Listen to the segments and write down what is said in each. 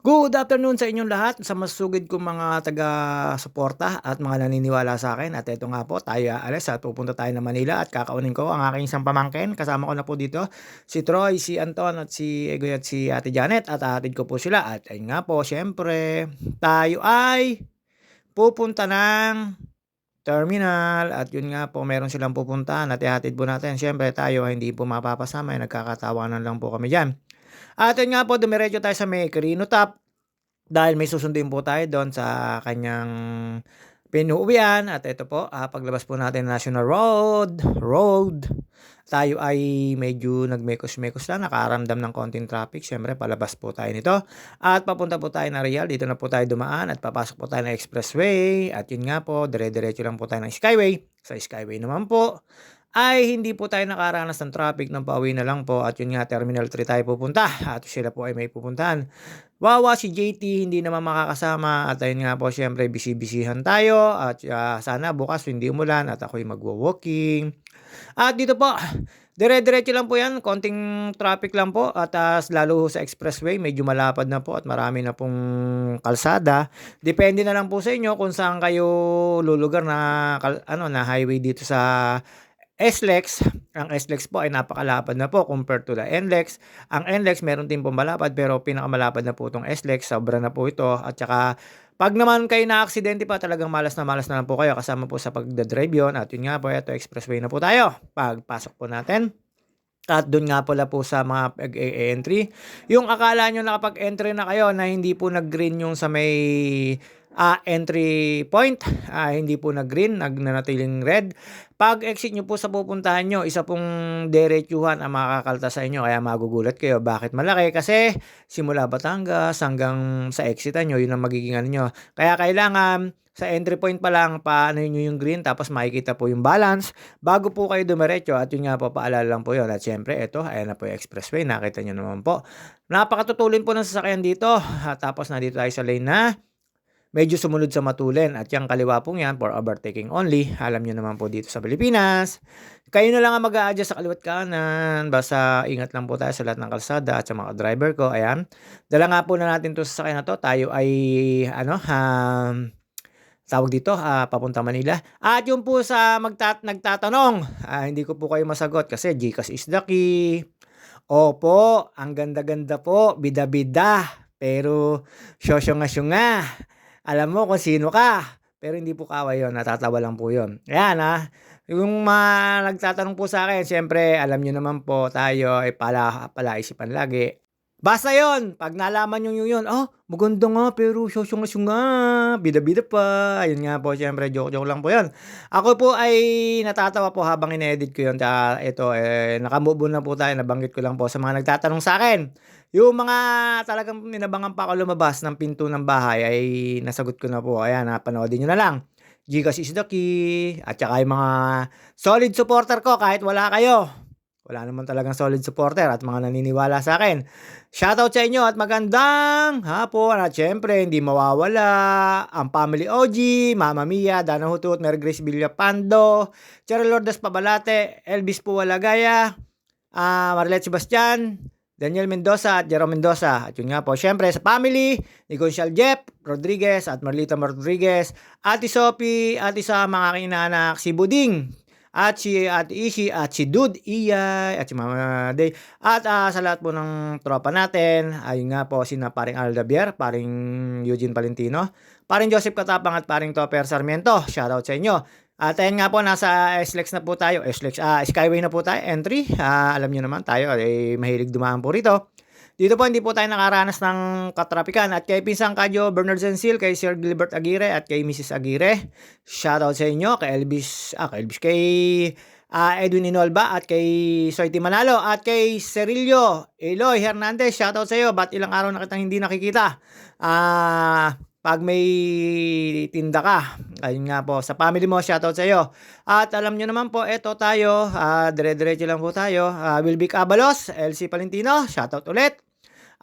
Good afternoon sa inyong lahat, sa masugid kong mga taga-suporta at mga naniniwala sa akin. At eto nga po, tayo aalis at pupunta tayo ng Manila at kakaunin ko ang aking isang pamangkin. Kasama ko na po dito si Troy, si Anton at si Egoy at si Ate Janet at aatid ko po sila. At ayun nga po, syempre, tayo ay pupunta ng terminal at yun nga po, meron silang pupuntahan at ihatid po natin. Syempre, tayo ay hindi po mapapasama, nagkakatawanan lang po kami dyan. At yun nga po, dumiretso tayo sa may Quirino Top dahil may susunduin po tayo doon sa kanyang pinuuwian. At ito po, paglabas po natin National Road, tayo ay medyo nagmekos-mekos lang, nakaramdam ng konting traffic. Siyempre, palabas po tayo nito. At papunta po tayo na Real. Dito na po tayo dumaan at papasok po tayo ng Expressway. At yun nga po, dire-diretso lang po tayo ng Skyway. Sa Skyway naman po, ay hindi po tayo nakaranas ng traffic ng pauwi na lang po at yun nga Terminal 3 tayo pupunta at sila po ay may pupuntahan. Wawa si JT hindi naman makakasama at ayun nga po siyempre busy-busyhan tayo at sana bukas hindi umulan at ako'y magwo-walking. At dito po, dire-diretso lang po yan, konting traffic lang po at lalo sa expressway medyo malapad na po at marami na pong kalsada. Depende na lang po sa inyo kung saan kayo lulugar na, na highway dito sa SLEX. Ang SLEX po ay napakalapad na po compared to the NLEX. Ang NLEX meron din pong malapad pero pinakamalapad na po itong SLEX. Sobra na po ito. At saka pag naman kayo na-aksidente pa talagang malas na lang po kayo kasama po sa pagdadrive yun. At yun nga po ito expressway na po tayo. Pagpasok po natin. At doon nga pala po sa mga pag-e-entry. Yung akala nyo nakapag-entry na kayo na hindi po nag-green yung sa may entry point, hindi po nag-green, nagnanatiling red. Pag exit nyo po sa pupuntahan nyo, isa pong diretsuhan ang makakalta sa inyo. Kaya magugulat kayo. Bakit malaki? Kasi simula Batangas hanggang sa exitan nyo, yun ang magiging ano nyo. Kaya kailangan sa entry point pa lang, paano nyo yung green, tapos makikita po yung balance bago po kayo dumiretso. At yun nga po, paalala lang po yun. At syempre, ito, ayan na po yung expressway. Nakita nyo naman po. Napakatutulin po ng sasakyan dito. Tapos nandito tayo sa lane na medyo sumunod sa matulin at yung kaliwa pong yan for overtaking only. Alam nyo naman po dito sa Pilipinas. Kayo na lang ang mag-a-adjust sa kaliwat kanan. Basta ingat lang po tayo sa lahat ng kalsada at sa mga driver ko. Ayan. Dala nga po na natin to sa sasakyan na to. Tayo ay tawag dito, papunta Manila. At yung po sa nagtatanong, hindi ko po kayo masagot kasi GCash is the key. Opo, ang ganda-ganda po, bida-bida. Pero syosyonga-syonga. Alam mo kung sino ka. Pero hindi po kaway yun, natatawa lang po yun. Ayan yung nagtatanong po sa akin, siyempre alam nyo naman po tayo ay palaisipan lagi. Basta yon pag nalaman nyo yun, maganda nga pero syosyonga-syonga, bida-bida pa. Ayun nga po, siyempre joke-joke lang po yun. Ako po ay natatawa po habang ine-edit ko yun. Ito, nakamove on na po tayo, nabanggit ko lang po sa mga nagtatanong sa akin. Yung mga talagang ninabangan pa ako lumabas ng pinto ng bahay ay nasagot ko na po. Ayan, panoodin nyo na lang. GCash is the key. At saka yung mga solid supporter ko kahit wala kayo. Wala naman talagang solid supporter at mga naniniwala sa akin. Shoutout sa inyo at magandang hapon. At syempre, hindi mawawala ang Family OG, Mama Mia, Dana Hutut, Mary Grace Villapando, Cheryl Lourdes Pabalate, Elvis Puwalagaya, Marlet Sebastian, Daniel Mendoza at Jerome Mendoza. At yun nga po, syempre sa family, ni Gonzal Jeff Rodriguez at Marlita Rodriguez, Ate Sophie, at isa mga kinaanak, si Buding, at si Ate Ishi, at si Dude Iyay, at si Mama Day. At sa lahat po ng tropa natin, ayun nga po, sina paring Aldabier, paring Eugene Valentino, paring Joseph Katapang at paring Topper Sarmiento. Shoutout sa inyo. At ayun nga po, nasa SLEX na po tayo. Skyway na po tayo, entry. Alam nyo naman tayo, mahilig dumaan po rito. Dito po, hindi po tayo nakaranas ng katrapikan. At kay Pinsang Kadyo, Bernard Zensil, kay Sir Gilbert Aguirre, at kay Mrs. Aguirre. Shoutout sa inyo. Kay Elvis, kay Edwin Inolba, at kay Soiti Manalo, at kay Cerilio Eloy Hernandez. Shoutout sa iyo. Ba't ilang araw na kitang hindi nakikita? Pag may tinda ka, ayun nga po, sa family mo, shoutout sa iyo. At alam nyo naman po, eto tayo, dire-diretso lang po tayo. Wilvic Abalos, LC Palentino, shoutout ulit.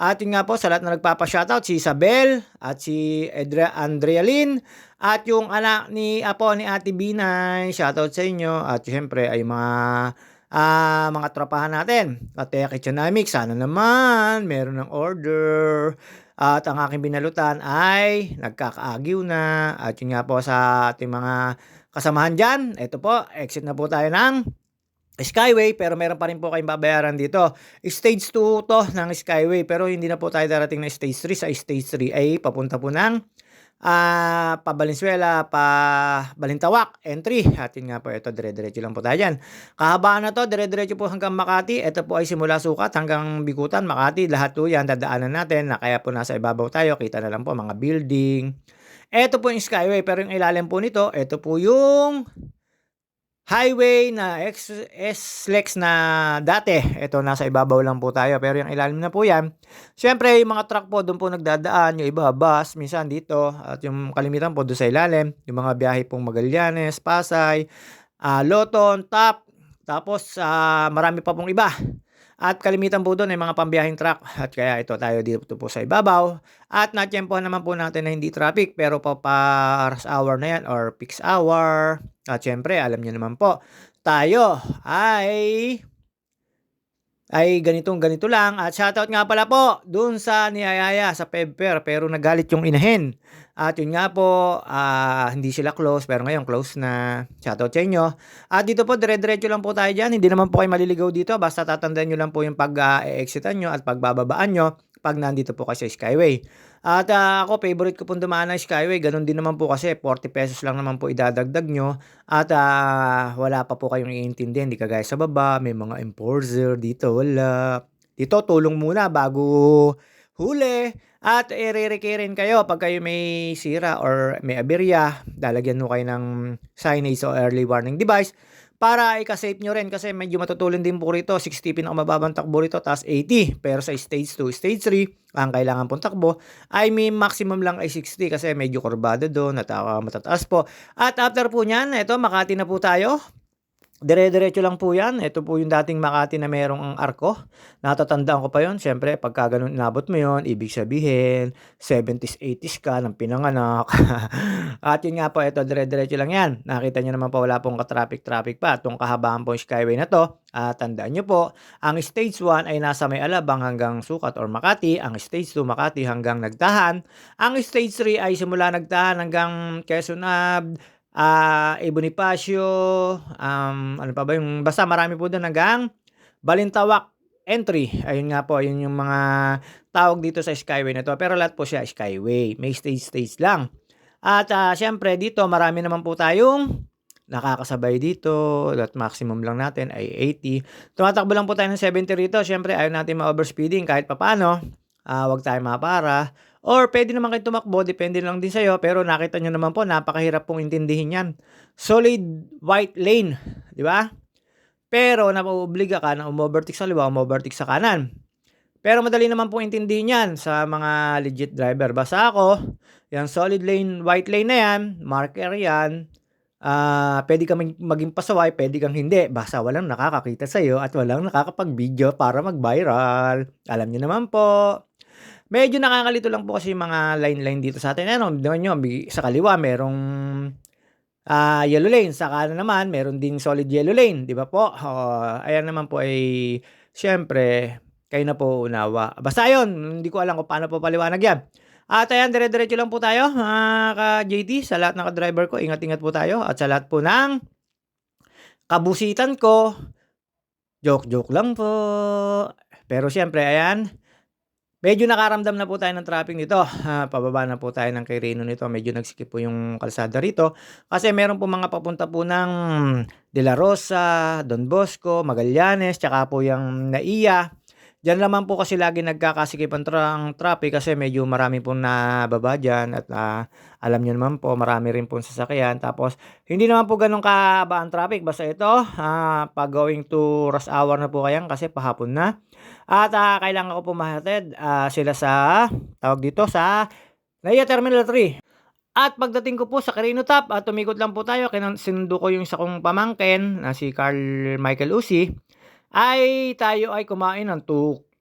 At yun nga po, sa lahat na nagpapa-shoutout, si Isabel, at si Andrea Lynn, at yung anak ni Apo ni Ate Binay, shoutout sa inyo. At syempre, ay mga tropahan natin. At Kitchenamics, sana naman, meron ng order. at ang aking binalutan ay nagkakaagyo na at yun nga po sa ating mga kasamahan diyan, eto po exit na po tayo ng Skyway pero meron pa rin po kayong babayaran dito. Stage 2 'to ng Skyway pero hindi na po tayo darating ng Stage 3. Sa Stage 3 ay papunta po ng, pa Valenzuela, pa Balintawak, entry at yun nga po ito dire-diretso lang po tayo diyan. Kahabaan na 'to dire-diretso po hanggang Makati. Ito po ay simula Sukat hanggang Bikutan, Makati, lahat po yan dadaanan natin na kaya po nasa ibabaw tayo. Kita na lang po mga building. Eto po yung Skyway pero yung ilalim po nito, eto po yung highway na SLEX na dati. Ito nasa ibabaw lang po tayo pero yung ilalim na po yan. Siyempre yung mga truck po doon po nagdadaan, yung iba bus, minsan dito at yung kalimitan po doon sa ilalim. Yung mga biyahe pong Magallanes, Pasay, Loton, TAP, tapos marami pa pong iba. At kalimitan po doon ay mga pambiyaheng truck at kaya ito tayo dito po sa ibabaw at natiyempohan naman po natin na hindi traffic pero pa rush hour na yan or peak hour at syempre alam niyo naman po tayo ay ganito lang at shoutout nga pala po dun sa niyayaya sa Pepper pero nagalit yung inahin. At yun nga po, hindi sila close pero ngayon close na. Shoutout sa inyo. At dito po dire-diretso lang po tayo diyan. Hindi naman po kayo maliligaw dito basta tatandaan niyo lang po yung pag-e-exitan nyo at pagbababaan nyo pag nandito po kayo sa Skyway. At ako favorite ko pong dumaan ng Skyway. Ganun din naman po kasi 40 pesos lang naman po idadagdag nyo. At wala pa po kayong iintindihan. Hindi kagaya sa baba. May mga enforcer dito. Wala. Dito tulong muna bago huli. At ire-rekirin kayo pag kayo may sira or may aberya. Lalagyan mo kayo ng signage o early warning device. Para ika-safe nyo rin kasi medyo matutulin din po rito. 60 pinakamababang takbo rito tapos 80. Pero sa stage 2, stage 3, ang kailangan pong takbo ay may maximum lang ay 60 kasi medyo kurbado doon at matataas po. At after po nyan, ito Makati na po tayo. Dire-diretso lang po yan. Ito po yung dating Makati na merong ang arko. Natatandaan ko pa yon. Siyempre, pagka ganun inabot mo yon, ibig sabihin, 70s, 80s ka ng pinanganak. At yun nga po, ito, dire-diretso lang yan. Nakita nyo naman po, wala pong ka-traffic pa. Itong kahabaan po yung Skyway na to. Tandaan nyo po, ang Stage 1 ay nasa May Alabang hanggang Sukat or Makati. Ang Stage 2, Makati hanggang Nagtahan. Ang Stage 3 ay simula Nagtahan hanggang Quezon Bonifacio, ano pa ba yung basta marami po doon hanggang Balintawak entry. Ayun nga po, yun yung mga tawag dito sa Skyway na to. Pero lahat po siya Skyway. May stage lang. At syempre dito marami naman po tayong nakakasabay dito. That maximum lang natin ay 80. Tumatakbo lang po tayo ng 70 rito. Syempre ayaw natin ma-overspeeding kahit papano. Wag tayo mapara. Or pwede naman kayo tumakbo, depende lang din sa'yo. Pero nakita nyo naman po, napakahirap pong intindihin yan. Solid white lane, di ba? Pero napauobliga ka na umovertake sa liwa, umovertake sa kanan. Pero madali naman pong intindihin yan sa mga legit driver. Basta ako, yung solid lane, white lane na yan, marker yan, pwede kang maging pasaway, pwede kang hindi. Basta walang nakakakita sa'yo at walang nakakapag-video para mag-viral. Alam nyo naman po. Medyo nakakalito lang po kasi yung mga line-line dito sa atin. Ano, nyo, sa kaliwa merong yellow lane. Sa kanan naman, meron ding solid yellow lane. Di ba po? Ayan naman po ay, syempre, kayo na po unawa. Basta yun, hindi ko alam kung paano po paliwanag yan. At ayan, dire-diretso lang po tayo, ka-JT, sa lahat ng ka-driver ko. Ingat-ingat po tayo. At sa lahat po ng kabusitan ko, joke-joke lang po. Pero syempre, ayan, medyo nakaramdam na po tayo ng traffic nito. Pababa na po tayo ng Quirino nito. Medyo nagsikip po yung kalsada rito. Kasi meron po mga papunta po ng De La Rosa, Don Bosco, Magallanes, tsaka po yung Naiya. Diyan naman po kasi lagi nagkakasikip ang traffic kasi medyo marami pong nababa dyan. At alam nyo naman po, marami rin pong sasakyan. Tapos, hindi naman po ganun kahaba ang traffic. Basta ito, pag going to rush hour na po kayan kasi pahapon na. At kailangan ko po mahatid sila sa, tawag dito, sa Naiya Terminal 3. At pagdating ko po sa Quirino Top, tumikot lang po tayo. Sinundo ko yung isa kong pamangkin na si Carl Michael Usi. Ay tayo ay kumain ng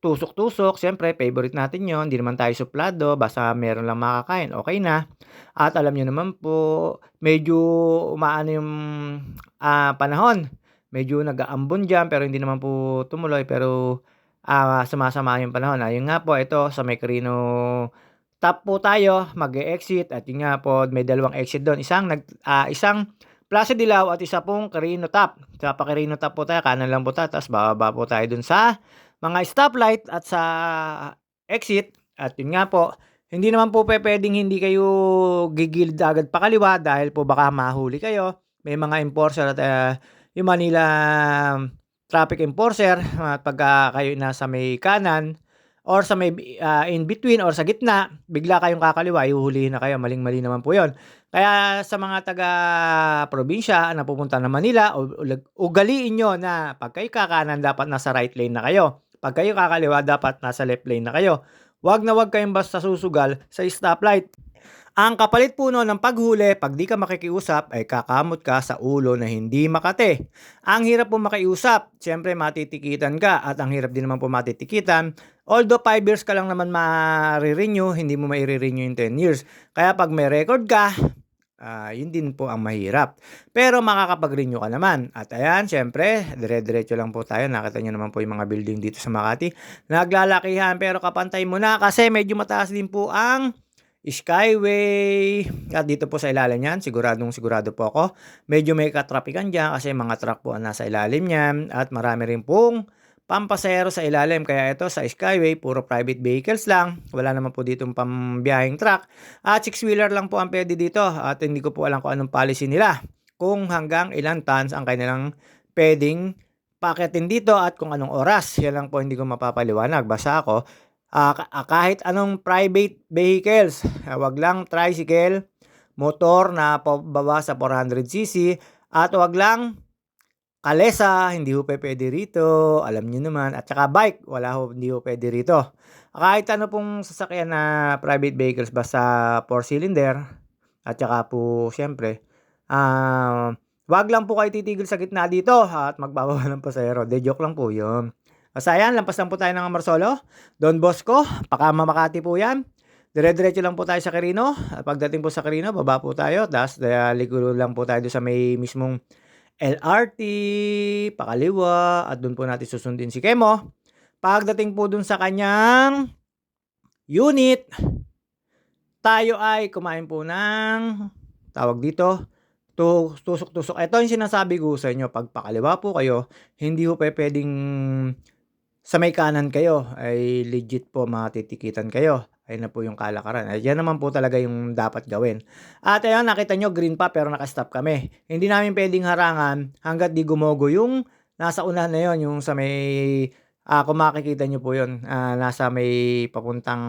tusok-tusok. Siyempre, favorite natin yon. Hindi naman tayo suplado. Basta meron lang makakain. Okay na. At alam nyo naman po, medyo umaano yung panahon. Medyo nag-aambon dyan pero hindi naman po tumuloy. Pero sumasama yung panahon. Ayun nga po, ito sa may Quirino Top po tayo mag-e-exit at yun nga po may dalawang exit do'n. Isang Plaza Dilaw at isa pong Quirino Top. Sa pa-Quirino Top po tayo, kanan lang po tayo tapos bababa po tayo do'n sa mga stoplight at sa exit. At yun nga po, hindi naman po pupuwedeng hindi kayo gigilid agad pakaliwa dahil po baka mahuli kayo. May mga enforcer at, yung Manila traffic enforcer at pagka kayo nasa may kanan or sa may, in between or sa gitna, bigla kayong kakaliwa, huhulihin na kayo, maling-mali naman po 'yon. Kaya sa mga taga-probinsya na pupunta ng Manila, ugaliin niyo na 'pag kayo kakanan dapat nasa right lane na kayo, 'pag kayo kakaliwa dapat nasa left lane na kayo. 'Wag na 'wag kayong basta susugal sa stoplight. Ang kapalit po nun ng paghuli 'pag 'di ka makikiusap ay kakamot ka sa ulo na hindi makate. Ang hirap po makiusap, siyempre matitikitan ka at ang hirap din naman po matitikitan. Although 5 years ka lang naman mare-renew, hindi mo maire-renew yung 10 years. Kaya 'pag may record ka, yun din po ang mahirap. Pero makakapag-renew ka naman. At ayan, siyempre, dire-diretso lang po tayo. Nakita niyo naman po yung mga building dito sa Makati. Naglalakihan pero kapantay mo na kasi medyo mataas din po ang Skyway. At dito po sa ilalim niyan, siguradong sigurado po ako, medyo may katrapikan diyan kasi mga truck po ang nasa ilalim niyan at marami rin pong pampasahero sa ilalim. Kaya ito sa Skyway, puro private vehicles lang. Wala naman po ditong pambiyaheng truck. At 6-wheeler lang po ang pwede dito. At hindi ko po alam kung anong policy nila. Kung hanggang ilang tons ang kanilang pwedeng paketin dito at kung anong oras. Yan lang po hindi ko mapapaliwanag. Basta ako, kahit anong private vehicles, wag lang tricycle, motor na pababa sa 400cc at wag lang kalesa, hindi ho pupuwede rito, alam niyo naman at saka bike, hindi ho puwede rito. Kahit ano pong sasakyan na private vehicles basta 4 cylinder at saka po siyempre, wag lang po kayo titigil sa gitna dito at magbababa ng pasahero, 'di joke lang po 'yun. Basta ayan, lampas lang po tayo ng Amorsolo, Don Bosco, Makati po 'yan. Dire-diretso lang po tayo sa Quirino at pagdating po sa Quirino baba po tayo tapos liko lang po tayo do'n sa may mismong LRT, pakaliwa at do'n po natin susundin si Kemo. Pagdating po do'n sa kanyang unit, tayo ay kumain po ng tawag dito, tusok-tusok. Ito yung sinasabi ko sa inyo, 'pag pakaliwa po kayo, hindi po pupuwedeng sa may kanan kayo ay legit po matitikitan kayo. Ayun na po yung kalakaran. Ay, yan naman po talaga yung dapat gawin. At ayun, nakita nyo, green pa pero naka-stop kami. Hindi namin pwedeng harangan hanggat di gumogo yung nasa unahan na yon, yung sa may, kung makikita nyo po yun, nasa may papuntang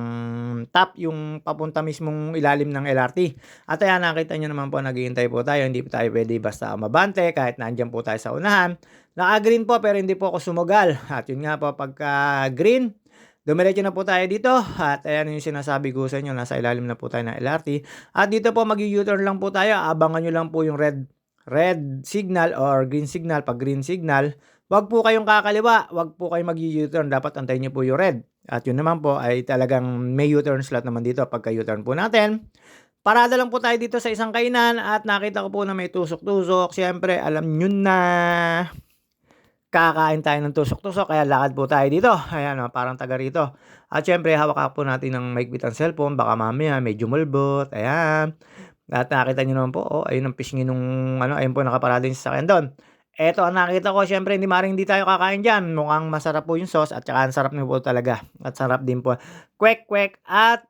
top, yung papunta mismong ilalim ng LRT. At ayan, nakita nyo naman po, naghihintay po tayo. Hindi po tayo pwede basta mabante kahit nandiyan po tayo sa unahan. Naka-green po pero hindi po ako sumugal. At yun nga po, pagka green, dumiretso na po tayo dito at ayan yung sinasabi ko sa inyo, nasa ilalim na po tayo ng LRT. At dito po mag-u-turn lang po tayo, abangan nyo lang po yung red signal or green signal. Pag green signal, wag po kayong kakaliwa, wag po kayong mag-u-turn, dapat antayin nyo po yung red. At yun naman po ay talagang may U-turn slot naman dito pagka U-turn po natin. Parada lang po tayo dito sa isang kainan at nakita ko po na may tusok-tusok. Siyempre, alam nyo na, kakain tayo ng tusok-tusok kaya lakad po tayo dito. Ayan o, parang taga rito. At syempre, hawak po natin ng maigpit ang cellphone. Baka mamaya medyo mulbot. Ayan. At nakita nyo naman po, ayun ang pisngi nung ayun po nakaparada yung sasakyan doon. Eto ang nakita ko, syempre hindi tayo kakain dyan. Mukhang masarap po yung sauce at saka ang sarap nyo po talaga. At sarap din po. Kwek-kwek at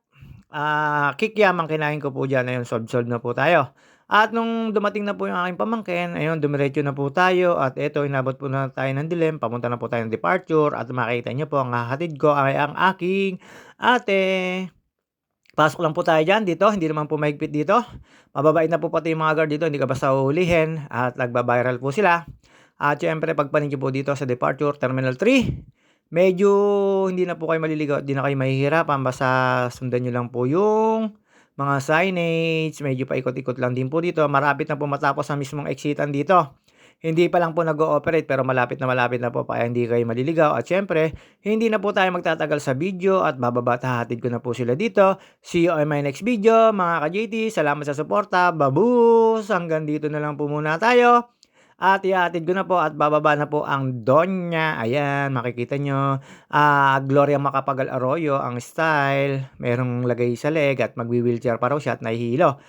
kikiam ang kinain ko po dyan. Ayun, solve na po tayo. At nung dumating na po yung aking pamangkin, ayun, dumiretso na po tayo at eto, inabot po na tayo ng dilim, papunta na po tayo ng departure at makita niyo po ang hahatid ko ay ang aking ate. Pasok lang po tayo dyan dito, hindi naman po mahigpit dito. Mababait na po pati yung mga guard dito, hindi ka basta uhulihin at nagba-viral po sila. At syempre, pagpanin niyo po dito sa departure, Terminal 3, medyo hindi na po kayo maliligaw, hindi na kayo mahihirapan, basta sundan nyo lang po yung mga signage, medyo paikot-ikot lang din po dito. Malapit na po matapos ang mismong exitan dito. Hindi pa lang po nag-ooperate pero malapit na po kaya hindi kayo maliligaw. At syempre, hindi na po tayo magtatagal sa video at bababa at hahatid ko na po sila dito. See you on my next video mga ka-JT. Salamat sa suporta. Babus! Hanggang dito na lang po muna tayo. At ihahatid ko na po at bababa na po ang Donya, ayan makikita niyo. Gloria Macapagal Arroyo ang style, merong lagay sa leg at magwi-wheelchair pa raw siya at nahihilo.